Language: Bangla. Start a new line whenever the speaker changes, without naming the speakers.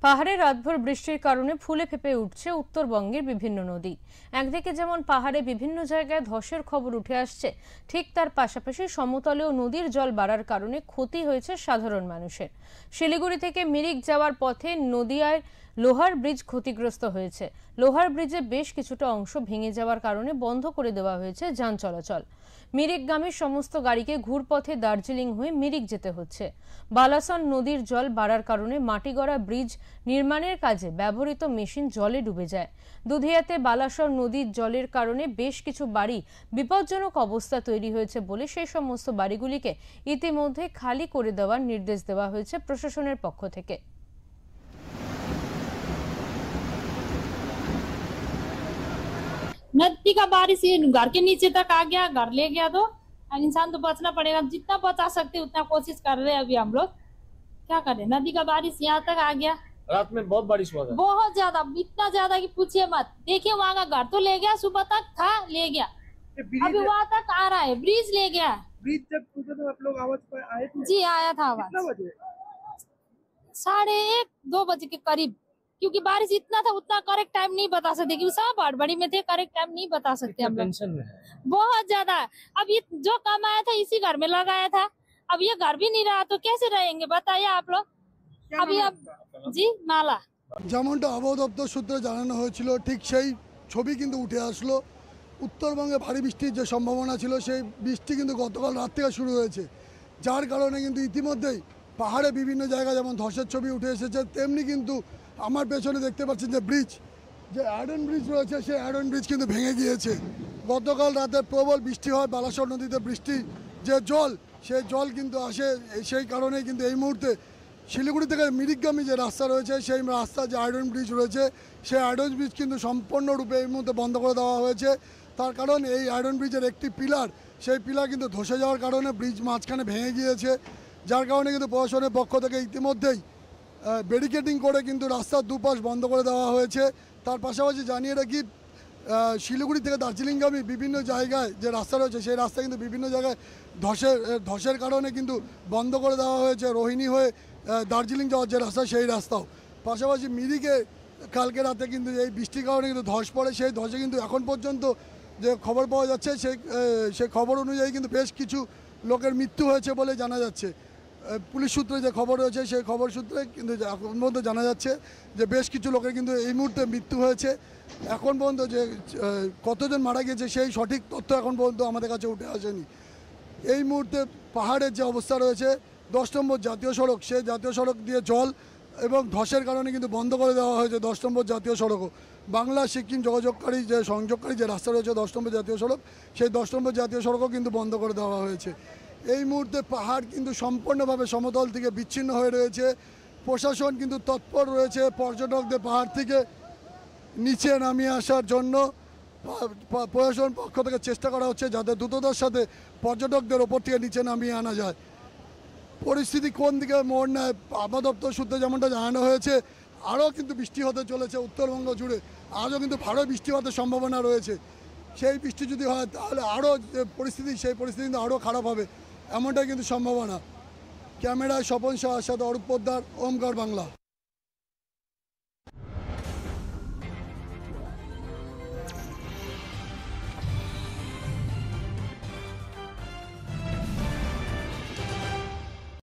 পাহাড়ে রাতভর বৃষ্টির কারণে ফুলে ফেঁপে উঠছে উত্তরবঙ্গের বিভিন্ন নদী। একদিকে যেমন পাহাড়ে বিভিন্ন জায়গায় ধসের খবর উঠে আসছে, ঠিক তার পাশাপাশি সমতলেও নদীর জল বাড়ার কারণে ক্ষতি হয়েছে সাধারণ মানুষের। শিলিগুড়ি থেকে মিরিক যাওয়ার পথে নদিয়ায় লোহার ব্রিজ ক্ষতিগ্রস্ত হয়েছে। লোহার ব্রিজে বেশ কিছুটা অংশ ভেঙে যাওয়ার কারণে বন্ধ করে দেওয়া হয়েছে যান চলাচল। মিরিকগামী সমস্ত গাড়িকে ঘুরপথে দার্জিলিং হয়ে মিরিক যেতে হচ্ছে। বালাসন নদীর জল বাড়ার কারণে মাটিগড়া ব্রিজ নির্মাণের কাজে ব্যবহৃত মেশিন জলে ডুবে যায়। দুধিয়াতে বালাসন নদীর জলের কারণে বেশ কিছু বাড়ি বিপজ্জনক অবস্থা তৈরি হয়েছে বলে সেই সমস্ত বাড়িগুলিকে ইতিমধ্যে খালি করে দেওয়ার নির্দেশ দেওয়া হয়েছে প্রশাসনের পক্ষ থেকে।
नदी का बारिश ये घर के नीचे तक आ गया, घर ले गया तो इंसान तो बचना पड़ेगा। जितना बचा सकते उतना कोशिश कर रहे हैं। अभी हम लोग क्या करें, नदी का बारिश यहाँ तक आ गया।
रात में बहुत बारिश हुआ था,
बहुत ज्यादा, इतना ज्यादा कि पूछिए मत। देखिए वहाँ का घर तो ले गया, सुबह तक था ले गया, अभी वहाँ तक आ रहा है, ब्रिज ले गया।
ब्रिज जब टूटा तो आप लोग आवाज पर आए थे?
जी आया था आवाज।
कितना बजे?
1:30-2 बजे के करीब, क्योंकि बारिश इतना था उतना करेक्ट टाइम नहीं बता सकते, क्योंकि सब हड़बड़ी में थे, करेक्ट टाइम नहीं बता सकते हम लोग।
टेंशन में है
बहुत ज्यादा। अब ये जो काम आया था इसी घर में लगाया था, अब ये घर भी नहीं रहा तो कैसे रहेंगे बताइए आप लोग। अभी अब जी माला
যেমনটা আবহাওয়া দপ্তর সূত্রে জানানো হয়েছিল ঠিক সেই ছবি কিন্তু উঠে আসলো। উত্তরবঙ্গে ভারী বৃষ্টির যে সম্ভাবনা ছিল সেই বৃষ্টি কিন্তু গতকাল রাত থেকে শুরু হয়েছে, যার কারণে কিন্তু ইতিমধ্যেই পাহাড়ে বিভিন্ন জায়গায় যেমন ধসের ছবি উঠে এসেছে, তেমনি কিন্তু আমার পেছনে দেখতে পাচ্ছেন যে ব্রিজ, যে আয়রন ব্রিজ রয়েছে সেই আয়রন ব্রিজ কিন্তু ভেঙে গিয়েছে। গতকাল রাতে প্রবল বৃষ্টি হয়, বালাসর নদীতে বৃষ্টি যে জল সেই জল কিন্তু আসে, সেই কারণে কিন্তু এই মুহূর্তে শিলিগুড়ি থেকে মিরিকগামী যে রাস্তা রয়েছে সেই রাস্তা যে আয়রন ব্রিজ রয়েছে সেই আয়রন ব্রিজ কিন্তু সম্পূর্ণরূপে এই মুহূর্তে বন্ধ করে দেওয়া হয়েছে। তার কারণ এই আয়রন ব্রিজের একটি পিলার, সেই পিলার কিন্তু ধসে যাওয়ার কারণে ব্রিজ মাঝখানে ভেঙে গিয়েছে, যার কারণে কিন্তু প্রশাসনের পক্ষ থেকে ইতিমধ্যেই ব্যারিকেডিং করে কিন্তু রাস্তার দুপাশ বন্ধ করে দেওয়া হয়েছে। তার পাশাপাশি জানিয়ে রাখি, শিলিগুড়ি থেকে দার্জিলিংগামী বিভিন্ন জায়গায় যে রাস্তা রয়েছে সেই রাস্তা কিন্তু বিভিন্ন জায়গায় ধসের কারণে কিন্তু বন্ধ করে দেওয়া হয়েছে। রোহিণী হয়ে দার্জিলিং যাওয়ার যে রাস্তা সেই রাস্তাও, পাশাপাশি মিরিকে কালকে রাতে কিন্তু এই বৃষ্টির কারণে কিন্তু ধস পড়ে, সেই ধসে কিন্তু এখন পর্যন্ত যে খবর পাওয়া যাচ্ছে সেই খবর অনুযায়ী কিন্তু বেশ কিছু লোকের মৃত্যু হয়েছে বলে জানা যাচ্ছে। পুলিশ সূত্রে যে খবর রয়েছে সেই খবর সূত্রে কিন্তু এখন পর্যন্ত জানা যাচ্ছে যে বেশ কিছু লোকের কিন্তু এই মুহূর্তে মৃত্যু হয়েছে। এখন পর্যন্ত যে কতজন মারা গিয়েছে সেই সঠিক তথ্য এখন পর্যন্ত আমাদের কাছে উঠে আসেনি। এই মুহূর্তে পাহাড়ের যে অবস্থা রয়েছে 10 নম্বর জাতীয় সড়ক, সেই জাতীয় সড়ক দিয়ে জল এবং ধসের কারণে কিন্তু বন্ধ করে দেওয়া হয়েছে 10 নম্বর জাতীয় সড়কও। বাংলা সিকিম যোগাযোগকারী যে সংযোগকারী যে রাস্তা রয়েছে 10 নম্বর জাতীয় সড়ক, সেই 10 নম্বর জাতীয় সড়কও কিন্তু বন্ধ করে দেওয়া হয়েছে। এই মুহূর্তে পাহাড় কিন্তু সম্পূর্ণভাবে সমতল থেকে বিচ্ছিন্ন হয়ে রয়েছে। প্রশাসন কিন্তু তৎপর রয়েছে পর্যটকদের পাহাড় থেকে নিচে নামিয়ে আসার জন্য। প্রশাসন পক্ষ থেকে চেষ্টা করা হচ্ছে যাতে দ্রুততার সাথে পর্যটকদের ওপর থেকে নিচে নামিয়ে আনা যায়। পরিস্থিতি কোন দিকে মোড় নেয় আবহাওয়া দপ্তর সূত্রে যেমনটা জানানো হয়েছে, আরও কিন্তু বৃষ্টি হতে চলেছে উত্তরবঙ্গ জুড়ে, আজও কিন্তু ভালো বৃষ্টিপাতের সম্ভাবনা রয়েছে। সেই বৃষ্টি যদি হয় তাহলে আরও যে পরিস্থিতি সেই পরিস্থিতি কিন্তু আরও খারাপ হবে, এমনটাই কিন্তু সম্ভাবনা। ক্যামেরায় স্বপন শাহর সাথে অরূপ পোদ্দার, ওমকার বাংলা।